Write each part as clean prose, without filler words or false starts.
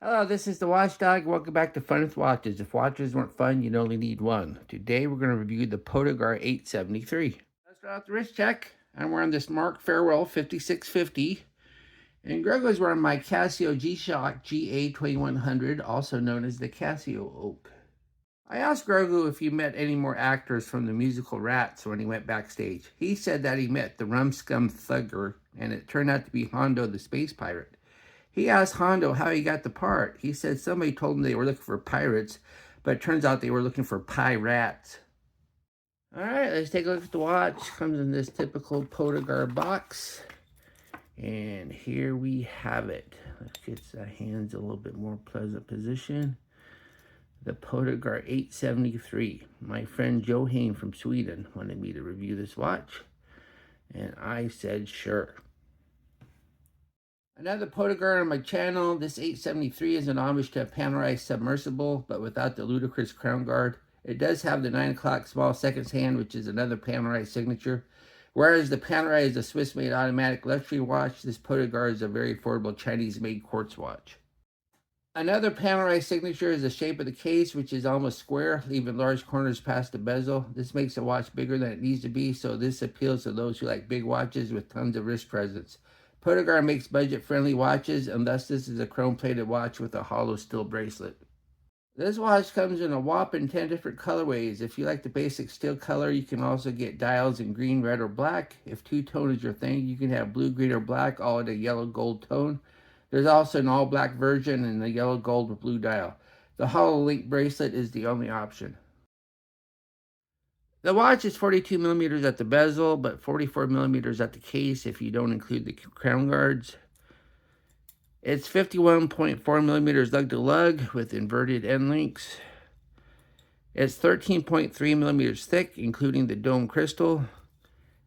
Hello, this is the Watchdog. Welcome back to Fun with Watches. If watches weren't fun, you'd only need one. Today we're going to review the Poedagar 873. Let's start out the wrist check. I'm wearing this Mark Farewell 5650. And Grego's wearing my Casio G-Shock GA2100, also known as the Casio Oak. I asked Grogu if he met any more actors from the musical Rats when he went backstage. He said that he met the Rumscum Thugger, and it turned out to be Hondo the Space Pirate. He asked Hondo how he got the part. He said somebody told him they were looking for pirates, but it turns out they were looking for pirates. All right, let's take a look at the watch. Comes in this typical Poedagar box. And here we have it. Let's get the hands a little bit more pleasant position. The Poedagar 873. My friend Joe Hain from Sweden wanted me to review this watch, and I said sure. Another Poedagar on my channel. This 873 is an homage to a Panerai submersible, but without the ludicrous crown guard. It does have the 9 o'clock small seconds hand, which is another Panerai signature. Whereas the Panerai is a Swiss-made automatic luxury watch, this Poedagar is a very affordable Chinese-made quartz watch. Another Panerai signature is the shape of the case, which is almost square, leaving large corners past the bezel. This makes the watch bigger than it needs to be, so this appeals to those who like big watches with tons of wrist presence. Poedagar makes budget-friendly watches, and thus this is a chrome-plated watch with a hollow steel bracelet. This watch comes in a whopping 10 different colorways. If you like the basic steel color, you can also get dials in green, red, or black. If two-tone is your thing, you can have blue, green, or black, all in a yellow-gold tone. There's also an all-black version and a yellow-gold with blue dial. The hollow link bracelet is the only option. The watch is 42 millimeters at the bezel, but 44 millimeters at the case if you don't include the crown guards. It's 51.4 millimeters lug to lug with inverted end links. It's 13.3 millimeters thick, including the dome crystal.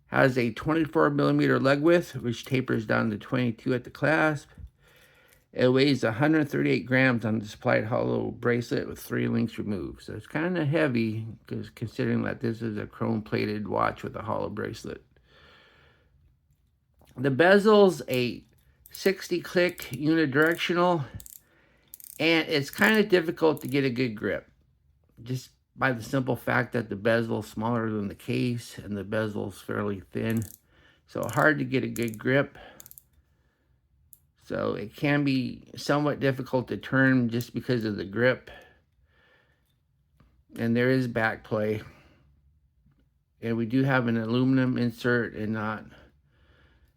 Has a 24 millimeter lug width, which tapers down to 22 at the clasp. It weighs 138 grams on the supplied hollow bracelet with 3 links removed. So it's kind of heavy, because considering that this is a chrome-plated watch with a hollow bracelet. The bezel's a 60-click unidirectional, and it's kind of difficult to get a good grip, just by the simple fact that the bezel is smaller than the case, and the bezel is fairly thin. So hard to get a good grip. So it can be somewhat difficult to turn just because of the grip. And there is back play. And we do have an aluminum insert and not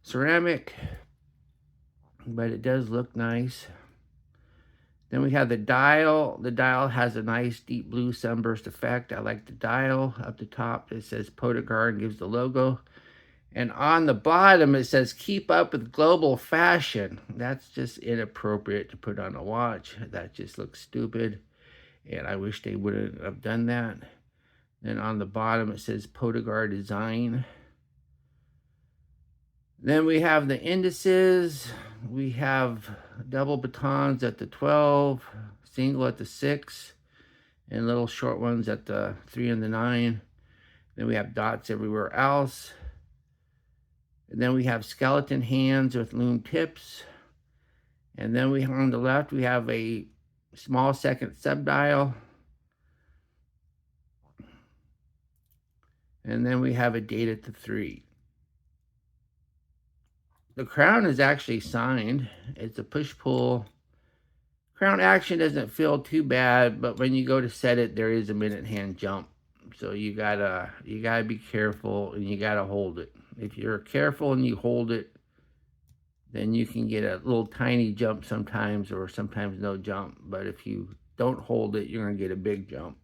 ceramic. But it does look nice. Then we have the dial. The dial has a nice deep blue sunburst effect. I like the dial. Up the top it says Poedagar and gives the logo. And on the bottom, it says, keep up with global fashion. That's just inappropriate to put on a watch. That just looks stupid. And I wish they wouldn't have done that. Then on the bottom, it says Poedagar design. Then we have the indices. We have double batons at the 12, single at the 6, and little short ones at the 3 and the 9. Then we have dots everywhere else. And then we have skeleton hands with lume tips. And then on the left, we have a small second subdial. And then we have a date at the 3. The crown is actually signed. It's a push-pull. Crown action doesn't feel too bad, but when you go to set it, there is a minute hand jump. So you gotta be careful, and you gotta hold it. If you're careful and you hold it, then you can get a little tiny jump sometimes, or sometimes no jump. But if you don't hold it, you're gonna get a big jump.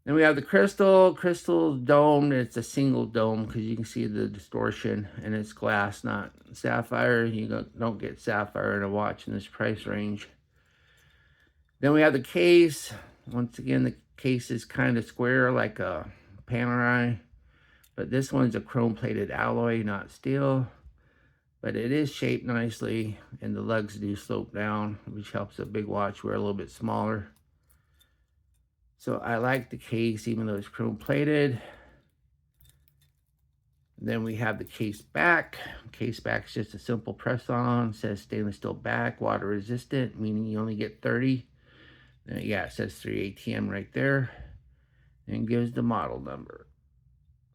Then we have the crystal. Crystal's domed. It's a single dome because you can see the distortion, and it's glass, not sapphire. You don't get sapphire in a watch in this price range. Then we have the case. Once again, the case is kind of square like a Panerai, but this one's a chrome-plated alloy, not steel. But it is shaped nicely, and the lugs do slope down, which helps a big watch wear a little bit smaller. So I like the case, even though it's chrome-plated. Then we have the case back. Case back is just a simple press on. It says stainless steel back, water resistant, meaning you only get 30. Yeah, it says 3 ATM right there. And gives the model number.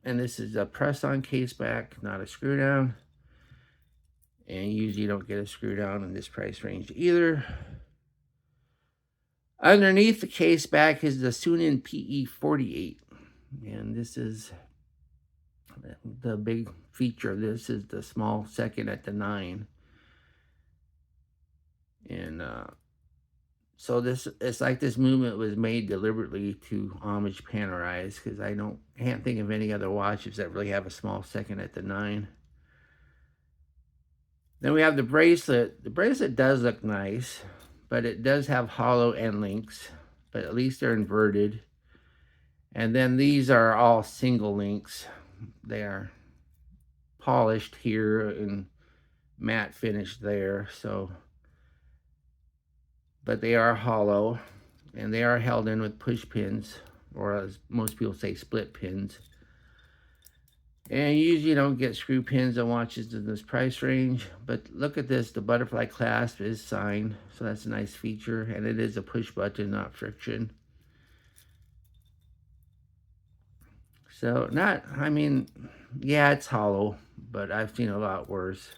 And this is a press on case back, not a screw down. And usually you don't get a screw down in this price range either. Underneath the case back is the Sunin PE48. And this is the big feature of this is the small second at the 9. And so it's like this movement was made deliberately to homage Panerais, because I can't think of any other watches that really have a small second at the 9. Then we have the bracelet. The bracelet does look nice, but it does have hollow end links, but at least they're inverted. And then these are all single links. They are polished here and matte finish there, so, but they are hollow, and they are held in with push pins, or as most people say, split pins. And you usually don't get screw pins on watches in this price range, but look at this, the butterfly clasp is signed, so that's a nice feature, and it is a push button, not friction. So yeah, it's hollow, but I've seen a lot worse.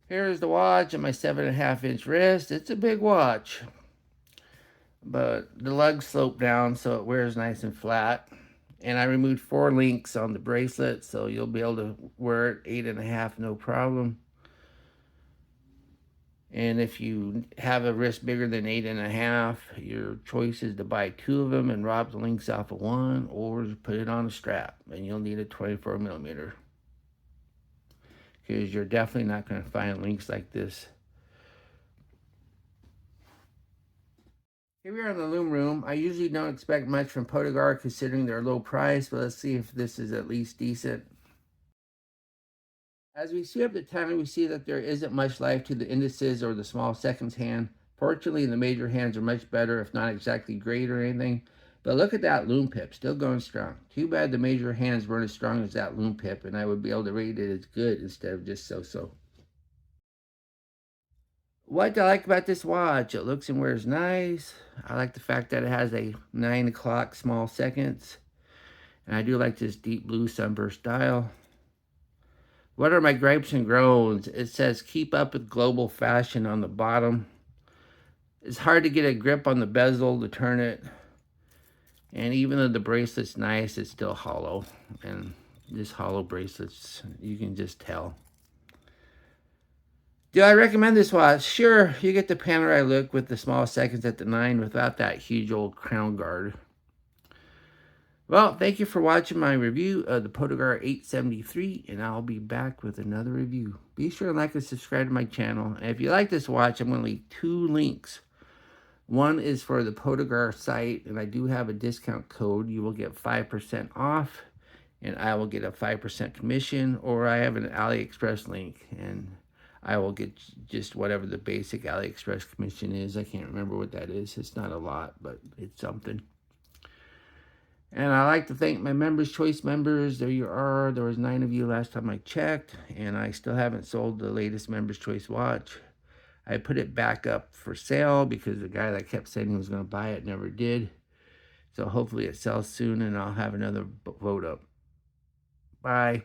Here's the watch on my 7.5-inch wrist. It's a big watch, but the lugs slope down so it wears nice and flat. And I removed 4 links on the bracelet, so you'll be able to wear it 8.5, no problem. And if you have a wrist bigger than 8.5, your choice is to buy 2 of them and rob the links off of 1, or put it on a strap, and you'll need a 24mm. Because you're definitely not going to find links like this. Here we are in the Lume room. I usually don't expect much from Poedagar considering their low price, but let's see if this is at least decent. As we see up the time, we see that there isn't much life to the indices or the small seconds hand. Fortunately, the major hands are much better, if not exactly great or anything. But look at that Lume pip, still going strong. Too bad the major hands weren't as strong as that Lume pip, and I would be able to rate it as good instead of just so-so. What I like about this watch, it looks and wears nice. I like the fact that it has a 9 o'clock small seconds. And I do like this deep blue sunburst dial. What are my gripes and groans? It says keep up with global fashion on the bottom. It's hard to get a grip on the bezel to turn it. And even though the bracelet's nice, it's still hollow. And this hollow bracelets, you can just tell. Do I recommend this watch? Sure, you get the Panerai look with the small seconds at the 9 without that huge old crown guard. Well, thank you for watching my review of the Poedagar 873, and I'll be back with another review. Be sure to like and subscribe to my channel. And if you like this watch, I'm going to leave 2 links. One is for the Poedagar site, and I do have a discount code. You will get 5% off, and I will get a 5% commission, or I have an AliExpress link, and I will get just whatever the basic AliExpress commission is. I can't remember what that is. It's not a lot, but it's something. And I like to thank my Members Choice members. There you are. There was 9 of you last time I checked, and I still haven't sold the latest Members Choice watch. I put it back up for sale because the guy that kept saying he was going to buy it never did. So hopefully it sells soon, and I'll have another vote up. Bye.